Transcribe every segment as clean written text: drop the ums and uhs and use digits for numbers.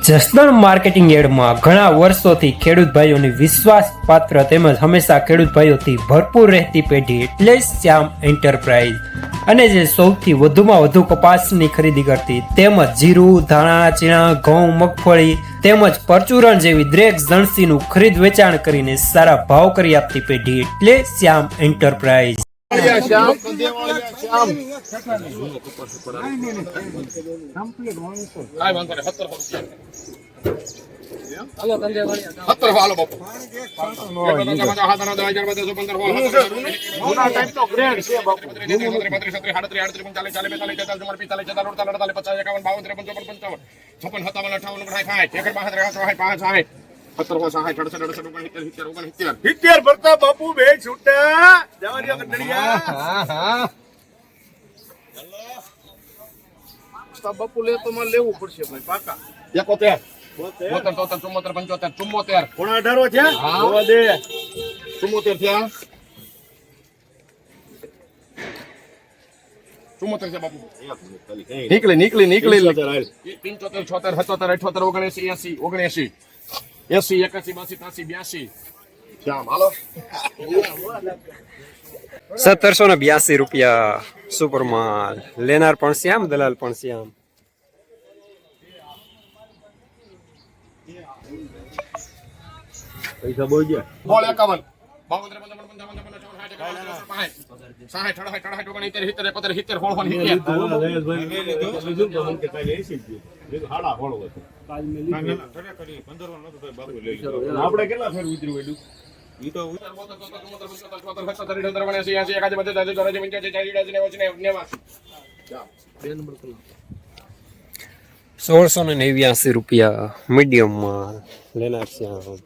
Jasdan marketing યાર્ડમાં ઘણા વર્ષોથી ખેડૂત ભાઈઓની વિશ્વાસપાત્ર તેમજ હંમેશા ખેડૂત ભાઈઓથી ભરપૂર રહેતી પેઢી એટલે શ્યામ એન્ટરપ્રાઇઝ અને જે સૌથી વધુમાં વધુ કપાસની ખરીદી કરતી તેમજ જીરું, ધાણા, ચીણા, ઘઉં, મગફળી તેમજ પરચુરણ જેવી દરેક જણસીનું ખરીદ વેચાણ કરીને સારા ભાવ કરી આપતી પેઢી એટલે શ્યામ એન્ટરપ્રાઇઝ। ભરતા બાપુ બે છૂટા બાપુ લે તો મારે લેવું પડશે ભાઈ પાકા 71 72 73 74 75 74 પોણા 18 થયા હોવા દે 74 થયા 74 છે બાપુ નીકળી 75 76 77 78 79 80 81 82 શ્યામ હાલો 1782 રૂપિયા સુપર માલ। લેનાર પણ શ્યામ, દલાલ પણ શ્યામ। પૈસા બોલ ગયા બોલ 51 આપણે કેટલા ફેર ઉતર્યું ₹1689 રૂપિયા મીડિયમ માલ। લેનાર શ્યામ।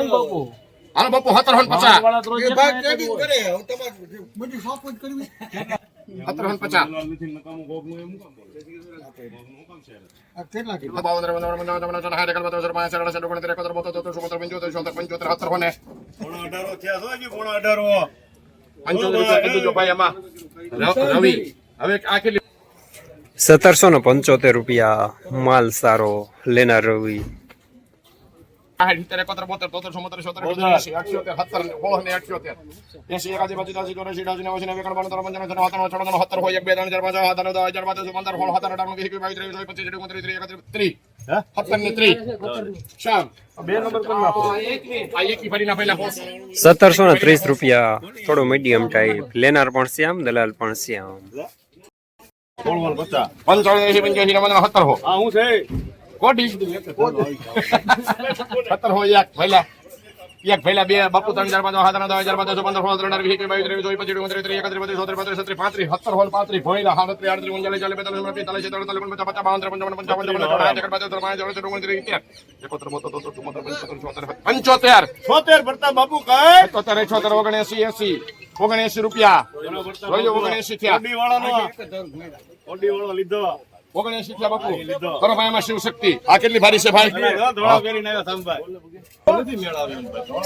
હાલો બાપુ 1775 રૂપિયા માલ સારો। લેનાર રવિ। ₹1730 થોડો મીડિયમ ટાઈપ। લેનાર પણ શ્યામ, દલાલ પણ શ્યામ। 1 ભૈલા 2 બાપુ 30 ભરતા બાપુ કઈ 76 79 રૂપિયા 79 લીધો 79 થયા બાપુ કરો ભાઈ એમાં શિવ શક્તિ આ કેટલી ભારી છે ભાઈ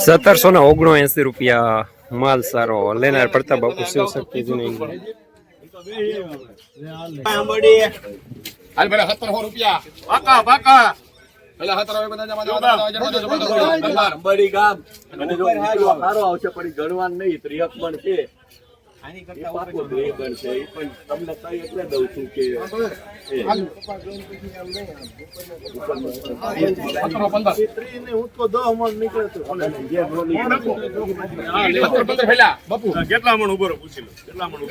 1779 રૂપિયા માલ સારો। લેનાર પડતા બાપુ શિવ શક્તિ હાલ પેલા 1700 રૂપિયા પાકા પેલા 17 બડી ગામ અને જો સારો આવશે પણ ગણવાન નહીં ત્રિયક પણ છે આની કરતા પાકો બે પણ છે એ પણ તમને કઈ એટલે દઉં છું કે કેટલા મણ ઉભો પૂછી લો કેટલા મણ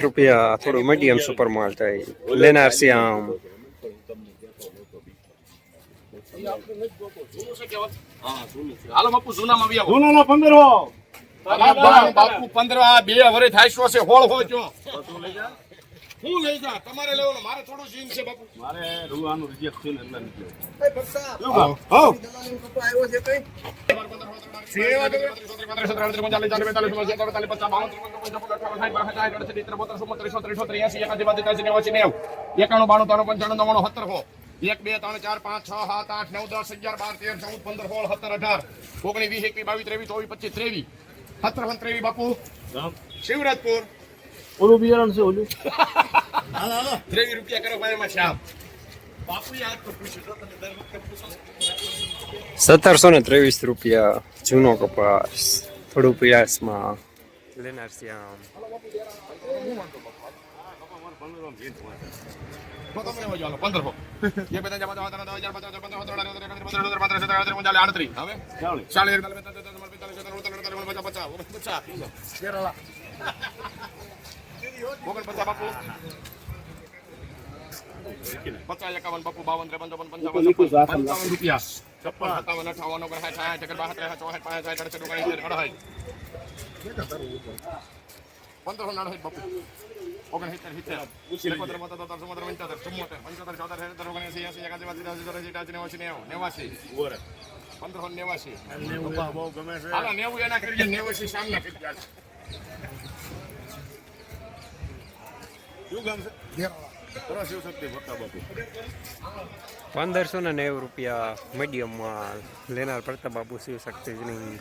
રૂપિયા થોડું મીડિયમ સુપર માલ થાય। લેનાર શ્યામ। હાલો બાપુ જૂનામાં 15 બાપુ 15 2 વરે થાય છે હોળ હોય છો હું લઈ જા તમારે લેવાનો મારે થોડું જીન છે બાપુ મારે રૂવાનું રિજેક્ટ થઈને અંદર નીકળ્યો. એકાણું 92 93 95 96 1 2 3 4 5 6 7 8 9 10 11 12 13 14 15 16 17 18 19 20 21 22 23 24 25 23 17 23 બાપુ શિવરાજપુર ઓલું બિયારણ છે ઓલું 23 રૂપિયા કરો ભાઈ એમાં શ્યામ બાપુ યાદ તો પૂછ્યું તમે દર વખતે પૂછો 1723 રૂપિયા જૂનો કપાસ થોડું પ્રયાસમાં લેનાર શ્યામ. ₹1590 મીડિયમ માલ લેનાર પ્રતાપ બાપુ શિવ શક્તિની.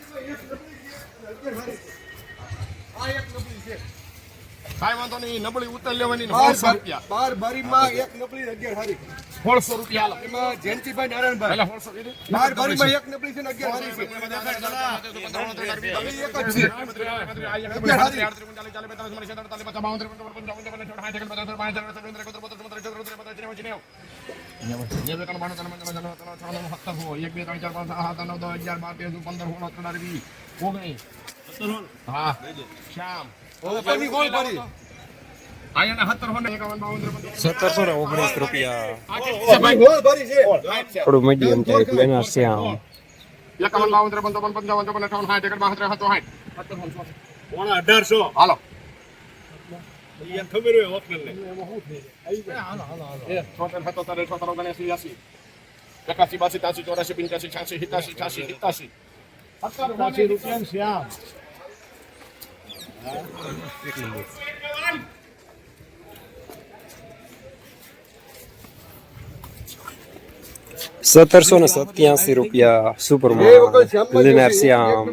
કાંઈ વાંધો નહીં નબળી ઉતર લેવાની 1200 રૂપિયા 12 બારીમાં એક નબળી 11 હારી 1600 રૂપિયા હાલો એમાં જયંતિભાઈ નારાયણભાઈ પહેલા 1600 દીધી 12 બારીમાં એક નબળી છે ને 11 હારી છે હા શ્યામ 1719 રૂપિયા ગોળ ભરી છે થોડું મીડિયમ ટાઈપ લેનાર શ્યામ. 51 52 53 55 56 પોણા 1800 હાલો અહીંયા ખબર હોય હોટલ ને 1787 રૂપિયા સુપરમાં લેનાર શ્યામ.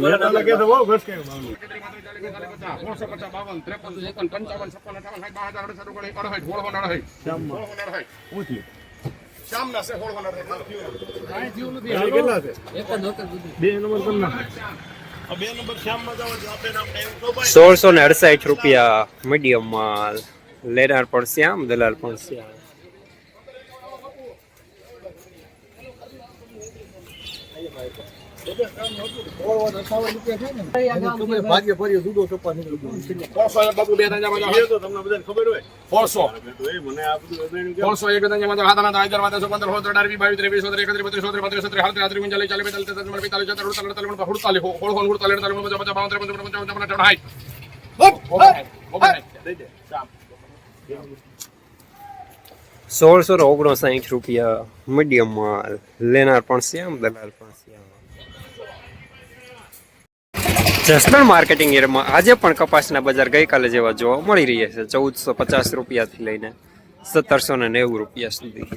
મેટા લગે તો બહુ ઘસ કે મામલો કેટલા છે 2 નંબર કરના આ 2 નંબર શ્યામમાં જાવ આપે આપણે એવું તો ભાઈ 1668 રૂપિયા મીડિયમ માલ લેનાર પણ શ્યામ દલાલ પણ શ્યામ. ભાગ્ય ભર્યો જુદો કપા નીકળી બાપુ બે ત્રણ જમા એ તો તમને બધાને ખબર હોય 400 તો એ મને આ બધું અજાણ્યું કે 400 એક જમા તો હાથના 1000 15 16 17 18 20 22 23 24 31 32 33 34 ₹1659 રૂપિયા મીડિયમ માલ લેનાર પણ શ્યામ દલાલ પણ શ્યામ. જસદણ માર્કેટિંગ એરિયામાં આજે પણ કપાસના બજાર ગઈકાલે જેવા જોવા મળી રહ્યા છે. 1450 રૂપિયાથી લઈને 1790 રૂપિયા સુધી.